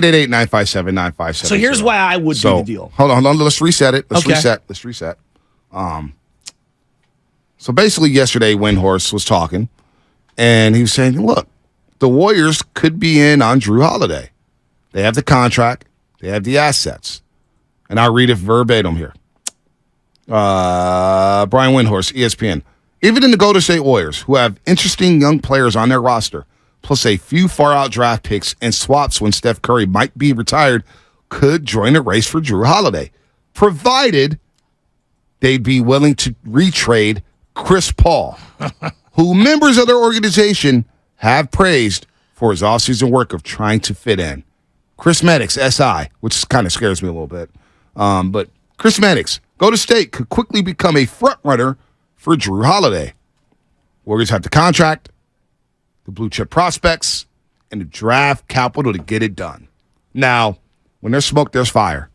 888-957-9570. So here's why I would do the deal. Hold on. Let's reset it. Let's reset. So basically yesterday, Windhorst was talking, and he was saying, look, the Warriors could be in on Jrue Holiday. They have the contract. They have the assets. And I'll read it verbatim here. Brian Windhorst, ESPN. Even in the Golden State Warriors, who have interesting young players on their roster, plus a few far-out draft picks and swaps when Steph Curry might be retired, could join the race for Jrue Holiday, provided they'd be willing to retrade Chris Paul, who members of their organization have praised for his offseason work of trying to fit in. Chris Maddox, SI, which kind of scares me a little bit. But Chris Maddox, Golden State could quickly become a front-runner for Jrue Holiday. Warriors have the contract, the blue-chip prospects, and the draft capital to get it done. Now, when there's smoke, there's fire.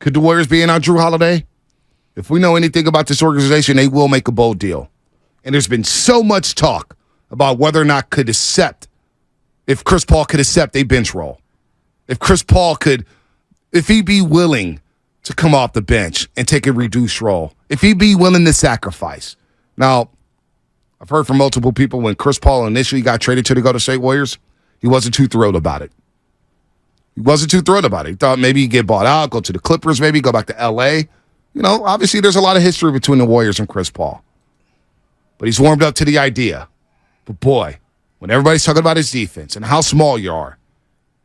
Could the Warriors be in on Jrue Holiday? If we know anything about this organization, they will make a bold deal. And there's been so much talk about whether or not if Chris Paul could accept a bench role. If he'd be willing to come off the bench and take a reduced role. If he'd be willing to sacrifice. Now, I've heard from multiple people when Chris Paul initially got traded to the Golden State Warriors, he wasn't too thrilled about it. He thought maybe he'd get bought out, go to the Clippers, maybe go back to L.A. You know, obviously there's a lot of history between the Warriors and Chris Paul. But he's warmed up to the idea. But boy, when everybody's talking about his defense and how small you are,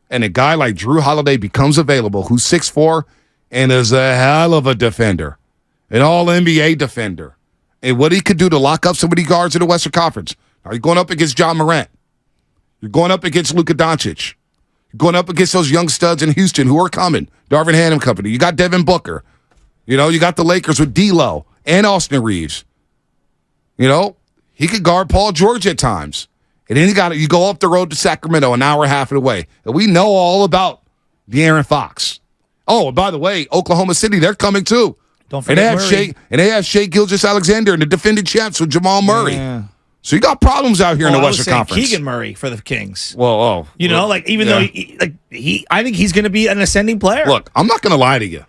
and a guy like Jrue Holiday becomes available, who's 6'4", and is a hell of a defender, an all-NBA defender, and what he could do to lock up some of the guards in the Western Conference. Now, you're going up against John Morant. You're going up against Luka Doncic. You're going up against those young studs in Houston who are coming. Darvin Ham Company. You got Devin Booker. You know, you got the Lakers with D'Lo and Austin Reeves. You know, he could guard Paul George at times. And then you go up the road to Sacramento, an hour and a half away. And we know all about De'Aaron Fox. Oh, and by the way, Oklahoma City, they're coming too. Don't forget Murray. They have Shai Gilgeous-Alexander and the defending champs with Jamal Murray. Yeah. So you got problems out here in the Western Conference. Keegan Murray for the Kings. Well, though I think he's going to be an ascending player. Look, I'm not going to lie to you.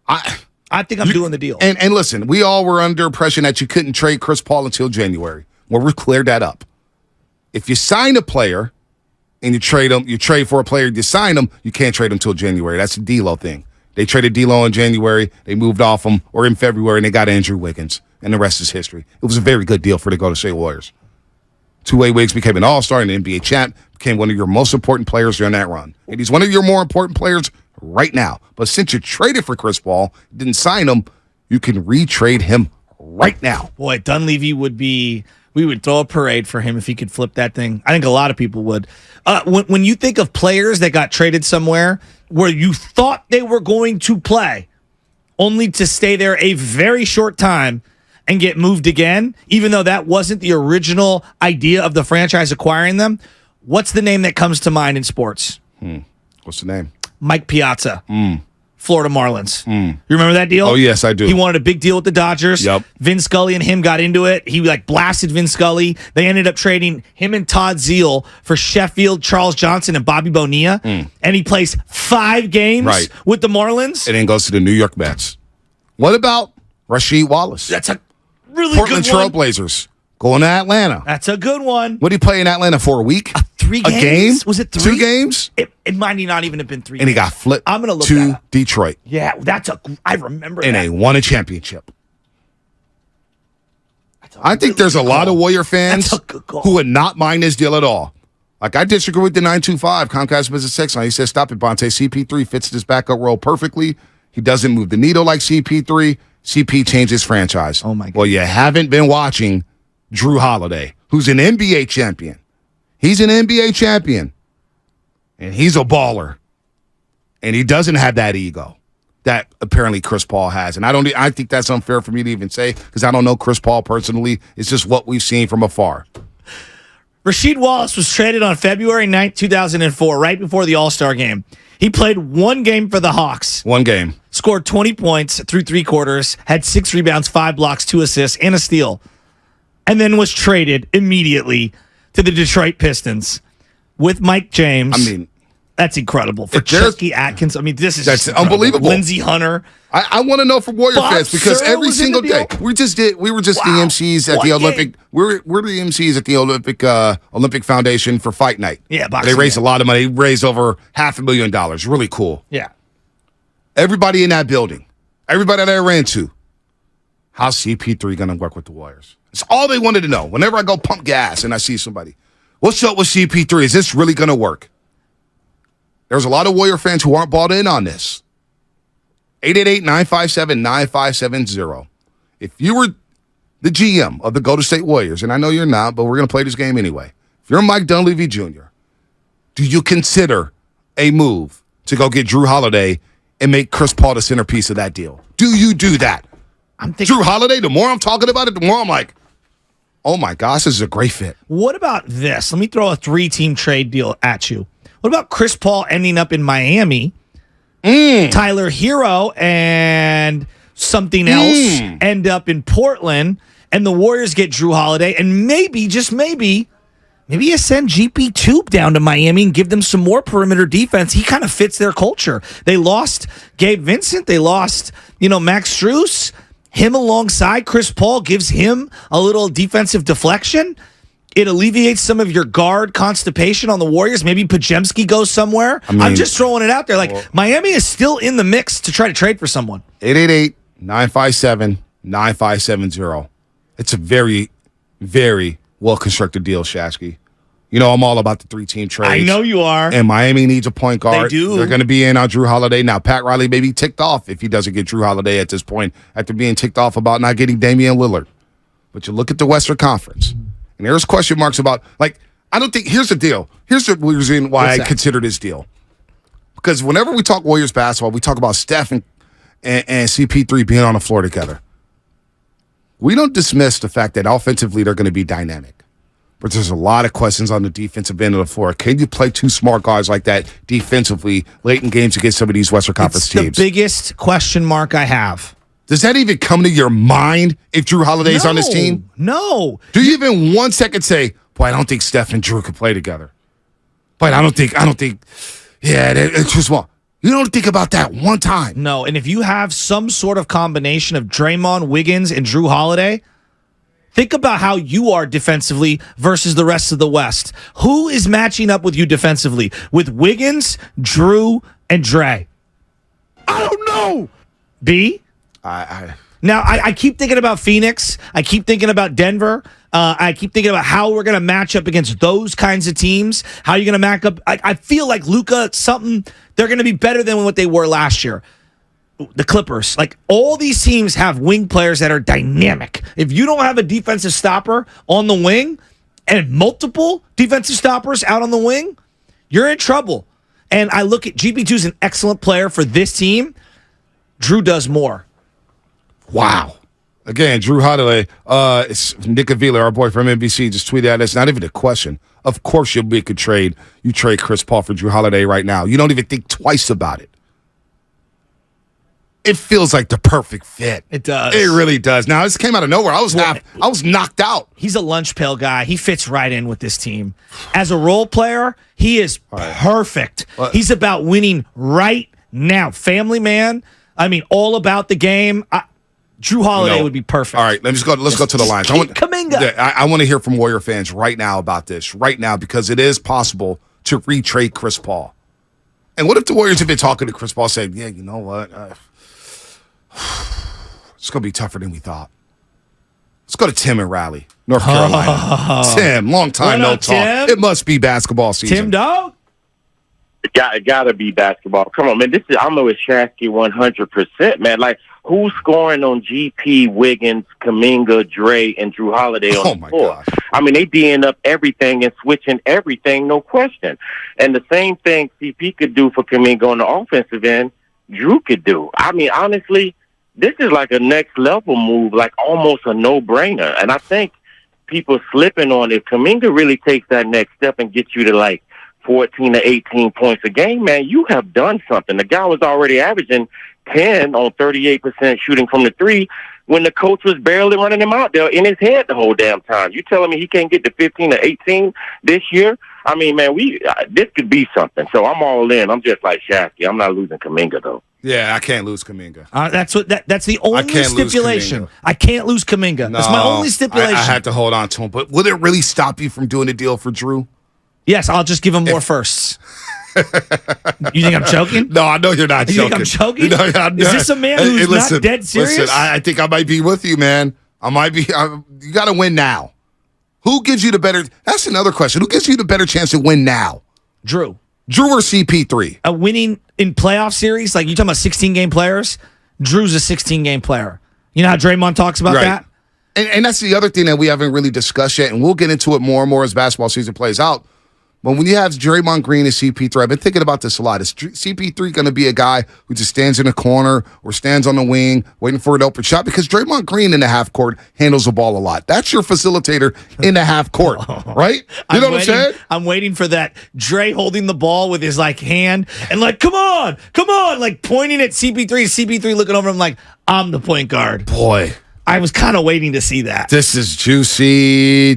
I think I'm doing the deal. And listen, we all were under impression that you couldn't trade Chris Paul until January. Well, we've cleared that up. If you sign a player and you trade for a player, you sign him, you can't trade him until January. That's a D'Lo thing. They traded D'Lo in January, they moved off him, or in February, and they got Andrew Wiggins, and the rest is history. It was a very good deal for the Golden State Warriors. Two-way Wiggs became an all-star and an NBA champ, became one of your most important players during that run. And he's one of your more important players right now. But since you traded for Chris Paul, didn't sign him, you can retrade him right now. Boy, Dunleavy we would throw a parade for him if he could flip that thing. I think a lot of people would. When you think of players that got traded somewhere where you thought they were going to play, only to stay there a very short time and get moved again, even though that wasn't the original idea of the franchise acquiring them, what's the name that comes to mind in sports? What's the name? Mike Piazza. Florida Marlins. You remember that deal? Oh, yes, I do. He wanted a big deal with the Dodgers. Yep. Vin Scully and him got into it. He blasted Vin Scully. They ended up trading him and Todd Zeile for Sheffield, Charles Johnson, and Bobby Bonilla. And he plays 5 games with the Marlins. And then goes to the New York Mets. What about Rasheed Wallace? That's a really Portland good one. Trailblazers. Going to Atlanta. That's a good one. What did he play in Atlanta for, a week? 3 games? A game? Was it 3? 2 games? It might not even have been 3 And games. he got flipped I'm gonna look to Detroit. Yeah, I remember and that. they won a championship. I think there's a lot of Warrior fans who would not mind this deal at all. Like, I disagree with the 925 Comcast Business Text line. He says, stop it, Bonte. CP3 fits this backup role perfectly. He doesn't move the needle like CP3. CP changes franchise. Oh, my God. Well, you haven't been watching Jrue Holiday, who's an NBA champion. He's an NBA champion. And he's a baller. And he doesn't have that ego that apparently Chris Paul has. And I think that's unfair for me to even say because I don't know Chris Paul personally. It's just what we've seen from afar. Rasheed Wallace was traded on February 9th, 2004, right before the All-Star game. He played 1 game for the Hawks. 1 game. Scored 20 points through 3 quarters, had 6 rebounds, 5 blocks, 2 assists, and a steal. And then was traded immediately to the Detroit Pistons. with Mike James. I mean, that's incredible. For Chucky Atkins, I mean, this is that's just unbelievable. Lindsey Hunter. I want to know from Warrior fans because Searle every single day we were just the MCs at the Olympic. We're the MCs at the Olympic Foundation for Fight Night. Yeah, boxing. They raised a lot of money. They raised over $500,000. Really cool. Yeah. Everybody in that building, everybody that I ran to, how's CP3 going to work with the Warriors? It's all they wanted to know. Whenever I go pump gas and I see somebody, what's up with CP3? Is this really going to work? There's a lot of Warrior fans who aren't bought in on this. 888-957-9570. If you were the GM of the Golden State Warriors, and I know you're not, but we're going to play this game anyway. If you're Mike Dunleavy Jr., do you consider a move to go get Jrue Holiday and make Chris Paul the centerpiece of that deal? Do you do that? I'm thinking Jrue Holiday, the more I'm talking about it, the more I'm like, oh my gosh, this is a great fit. What about this? Let me throw a 3-team trade deal at you. What about Chris Paul ending up in Miami? Tyler Hero and something else end up in Portland, and the Warriors get Jrue Holiday, and maybe, just maybe you send GP2 down to Miami and give them some more perimeter defense. He kind of fits their culture. They lost Gabe Vincent. They lost, Max Strus. Him alongside Chris Paul gives him a little defensive deflection. It alleviates some of your guard constipation on the Warriors. Maybe Pajemski goes somewhere. I'm just throwing it out there. Miami is still in the mix to try to trade for someone. 888-957-9570. It's a very, very well-constructed deal, Shasky. I'm all about the 3-team trades. I know you are. And Miami needs a point guard. They do. They're going to be in on Jrue Holiday. Now, Pat Riley may be ticked off if he doesn't get Jrue Holiday at this point after being ticked off about not getting Damian Lillard. But you look at the Western Conference, and there's question marks about, I don't think, here's the deal. Here's the reason why I consider this deal. Because whenever we talk Warriors basketball, we talk about Steph and CP3 being on the floor together. We don't dismiss the fact that offensively they're going to be dynamic. But there's a lot of questions on the defensive end of the floor. Can you play 2 smart guards like that defensively late in games against some of these Western Conference teams? It's the biggest question mark I have. Does that even come to your mind if Jrue Holiday's on this team? No. Do you even 1 second say, boy, I don't think Steph and Jrue could play together? But I don't think, yeah, it's too small. You don't think about that one time. No, and if you have some sort of combination of Draymond, Wiggins, and Jrue Holiday, think about how you are defensively versus the rest of the West. Who is matching up with you defensively? With Wiggins, and Dre? I don't know. B? Now, I keep thinking about Phoenix. I keep thinking about Denver. I keep thinking about how we're going to match up against those kinds of teams. How you're going to match up. I feel like Luka, they're going to be better than what they were last year. The Clippers, all these teams have wing players that are dynamic. If you don't have a defensive stopper on the wing and multiple defensive stoppers out on the wing, you're in trouble. And I look at GP2 is an excellent player for this team. Jrue does more. Wow. Again, Jrue Holiday, Nick Avila, our boy from NBC, just tweeted at us. Not even a question. Of course you'll make a trade. You trade Chris Paul for Jrue Holiday right now. You don't even think twice about it. It feels like the perfect fit. It does. It really does. Now, this came out of nowhere. I was knocked out. He's a lunch pail guy. He fits right in with this team. As a role player, he is perfect. He's about winning right now. Family man. All about the game. Jrue Holiday would be perfect. All right, let's go to the lines. Kuminga. I want to hear from Warrior fans right now about this, right now, because it is possible to retrade Chris Paul. And what if the Warriors have been talking to Chris Paul saying, yeah, you know what? It's going to be tougher than we thought. Let's go to Tim in Raleigh, North Carolina. Tim, long time no talk. Tim? It must be basketball season. Tim Dog? It gotta be basketball. Come on, man. I'm with Shasky 100%, man. Who's scoring on GP, Wiggins, Kuminga, Dre, and Jrue Holiday on the floor? Gosh. They D'ing up everything and switching everything, no question. And the same thing CP could do for Kuminga on the offensive end, Jrue could do. Honestly, this is like a next level move, almost a no-brainer. And I think people slipping on it. Kuminga really takes that next step and gets you to 14 to 18 points a game, man. You have done something. The guy was already averaging 10 on 38% shooting from the 3 when the coach was barely running him out there in his head the whole damn time. You telling me he can't get to 15 to 18 this year? I mean, man, this could be something. So I'm all in. I'm just like Shasky. I'm not losing Kuminga though. Yeah, I can't lose Kuminga. That's the only stipulation. I can't lose Kuminga. No, That's my only stipulation. I had to hold on to him. But would it really stop you from doing a deal for Jrue? Yes, I'll just give him more firsts. You think I'm joking? No, I know you're not joking. You think I'm joking? No, is this a man who's not dead serious? Listen, I think I might be with you, man. I might be. You got to win now. Who gives you the better? That's another question. Who gives you the better chance to win now? Jrue or CP3? A winning in playoff series, like you talking about 16-game players? Drew's a 16-game player. You know how Draymond talks about that? And that's the other thing that we haven't really discussed yet, and we'll get into it more and more as basketball season plays out. But when you have Draymond Green and CP3, I've been thinking about this a lot. Is CP3 going to be a guy who just stands in a corner or stands on the wing waiting for an open shot? Because Draymond Green in the half court handles the ball a lot. That's your facilitator in the half court, right? You know what I'm saying? I'm waiting for that Dre holding the ball with his hand and come on, like pointing at CP3. CP3 looking over him like, I'm the point guard. Boy. I was kind of waiting to see that. This is juicy.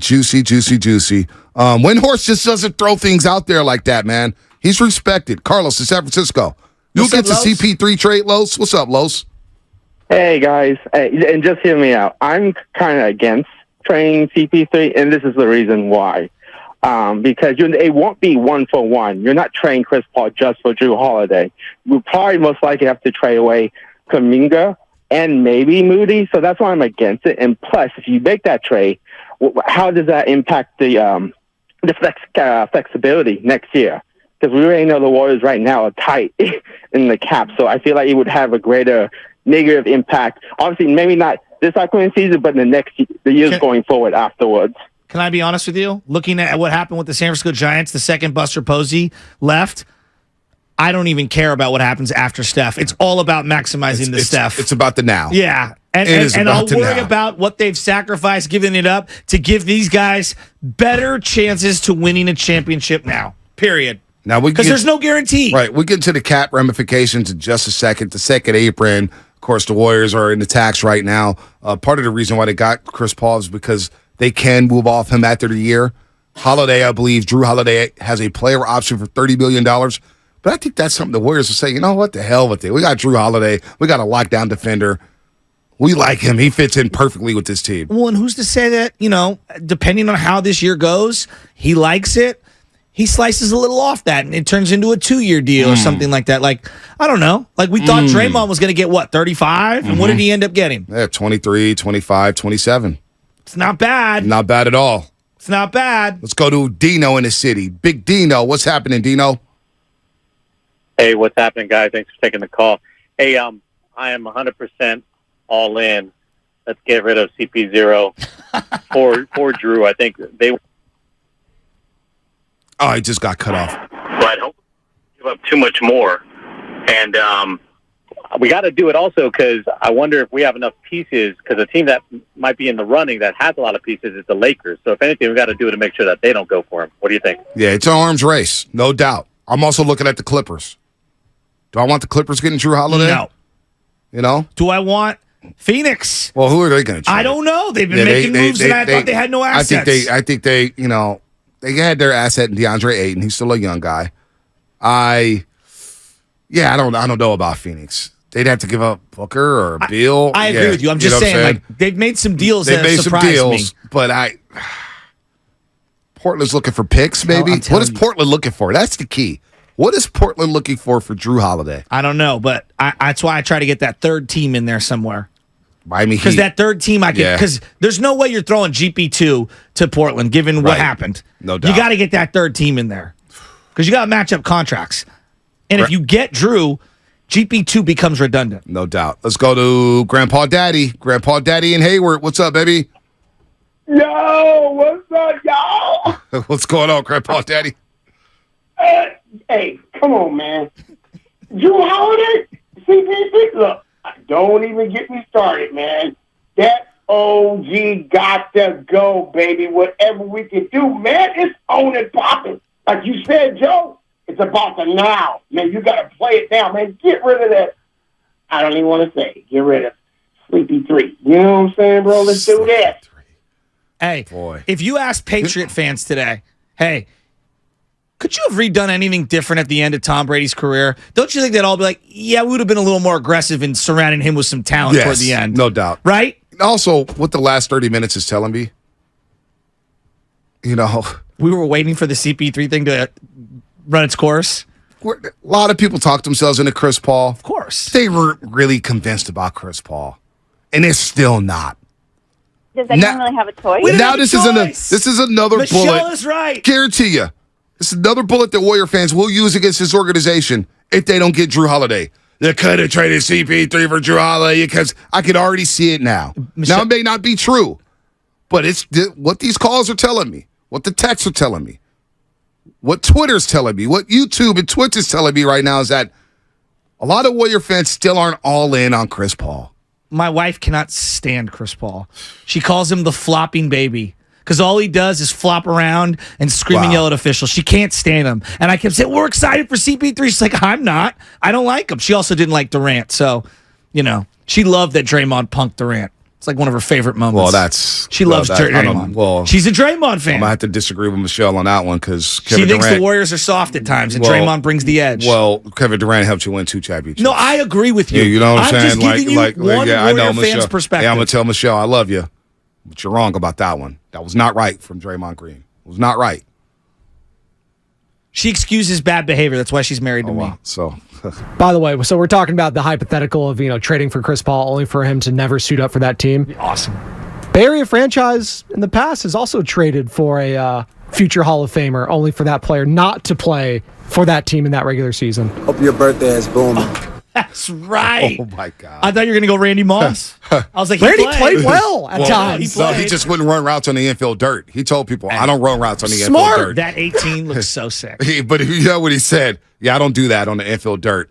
Windhorst just doesn't throw things out there like that, man. He's respected. Carlos in San Francisco. You'll get to CP3 trade, Los. What's up, Los? Hey, guys. Hey, and just hear me out. I'm kind of against trading CP3, and this is the reason why. Because it won't be 1-for-1. You're not trading Chris Paul just for Jrue Holiday. We'll probably most likely have to trade away Kuminga and maybe Moody, so that's why I'm against it. And plus, if you make that trade, how does that impact the flexibility next year? Because we already know the Warriors right now are tight in the cap, so I feel like it would have a greater negative impact. Obviously, maybe not this upcoming season, but the years going forward afterwards. Can I be honest with you? Looking at what happened with the San Francisco Giants, the second Buster Posey left, I don't even care about what happens after Steph. It's all about maximizing Steph. It's about the now. Yeah. And I'll worry about what they've sacrificed, giving it up to give these guys better chances to winning a championship now. Period. Now because there's no guarantee. Right. We get to the cap ramifications in just a second. The second apron. Of course, the Warriors are in the tax right now. Part of the reason why they got Chris Paul is because they can move off him after the year. Holiday, I believe, Jrue Holiday has a player option for $30 million. But I think that's something the Warriors will say, you know what, the hell with it. We got Jrue Holiday. We got a lockdown defender. We like him. He fits in perfectly with this team. Well, and who's to say that, depending on how this year goes, he likes it. He slices a little off that, and it turns into a 2-year deal or something like that. Like, I don't know. Like, we thought Draymond was going to get, 35? And what did he end up getting? Yeah, 23, 25, 27. It's not bad. Not bad at all. It's not bad. Let's go to Dino in the city. Big Dino. What's happening, Dino? Hey, what's happening, guys? Thanks for taking the call. Hey, I am 100% all in. Let's get rid of CP0 for Jrue. I think they. Oh, he just got cut off. But hope give up too much more, and we got to do it also because I wonder if we have enough pieces. Because a team that might be in the running that has a lot of pieces is the Lakers. So if anything, we got to do it to make sure that they don't go for him. What do you think? Yeah, it's an arms race, no doubt. I'm also looking at the Clippers. Do I want the Clippers getting Jrue Holiday? No. You know? Do I want Phoenix? Well, who are they going to choose? I don't know. They've been making moves, and I thought they had no assets. I think they had their asset in DeAndre Ayton. He's still a young guy. I don't know about Phoenix. They'd have to give up Booker or Beal. I agree with you. I'm just saying, they've made some deals that have surprised me. But Portland's looking for picks, maybe. What is Portland looking for? That's the key. What is Portland looking for Jrue Holiday? I don't know, but that's why I try to get that third team in there somewhere. Miami Heat. Because that third team, because there's no way you're throwing GP2 to Portland, given what happened. No doubt. You got to get that third team in there. Because you got to match up contracts. And if you get Jrue, GP2 becomes redundant. No doubt. Let's go to Grandpa Daddy. Grandpa Daddy in Hayward. What's up, baby? Yo, what's up, y'all? What's going on, Grandpa Daddy? Hey, come on, man. Jrue Holiday, CP3, look, don't even get me started, man. That OG got to go, baby. Whatever we can do, man, it's on and popping. Like you said, Joe, it's about the now. Man, you got to play it now, man. Get rid of that. I don't even want to say. Get rid of Sleepy 3. You know what I'm saying, bro? Let's do this. Hey, if you ask Patriot fans today, hey, Could you have redone anything different at the end of Tom Brady's career? Don't you think they'd all be like, yeah, we would have been a little more aggressive in surrounding him with some talent toward the end? No doubt. Right? Also, what the last 30 minutes is telling me, we were waiting for the CP3 thing to run its course. a lot of people talk themselves into Chris Paul. Of course. They were really convinced about Chris Paul, and it's still not. Does anyone really have a choice? Now this is another Michelle bullet. is right. Guarantee you, this is another bullet that Warrior fans will use against this organization if they don't get Jrue Holiday. They could have traded CP3 for Jrue Holiday because I could already see it now. Now it may not be true, but it's what these calls are telling me, what the texts are telling me, what Twitter's telling me, what YouTube and Twitch is telling me right now is that a lot of Warrior fans still aren't all in on Chris Paul. My wife cannot stand Chris Paul. She calls him the flopping baby because all he does is flop around and scream and yell at officials. She can't stand him. And I kept saying, we're excited for CP3. She's like, I'm not. I don't like him. She also didn't like Durant. So, she loved that Draymond punked Durant. It's like one of her favorite moments. Well, she loves Draymond. She's a Draymond fan. I'm going to have to disagree with Michelle on that one because she thinks the Warriors are soft at times and Draymond brings the edge. Well, Kevin Durant helped you win 2 championships. No, I agree with you. You know what I'm saying? Just giving you one Warrior fan's perspective. Yeah, I'm going to tell Michelle I love you, but you're wrong about that one. That was not right from Draymond Green. It was not right. She excuses bad behavior. That's why she's married to me. Wow. So, by the way, so we're talking about the hypothetical of trading for Chris Paul only for him to never suit up for that team. Awesome. Bay Area franchise in the past has also traded for a future Hall of Famer only for that player not to play for that team in that regular season. Hope your birthday is booming. That's right. oh my God. I thought you were going to go Randy Moss. I was like, Randy played well at times. He just wouldn't run routes on the infield dirt. He told people, I don't run routes on the infield dirt. That 18 looks so sick. But you know what he said? Yeah, I don't do that on the infield dirt.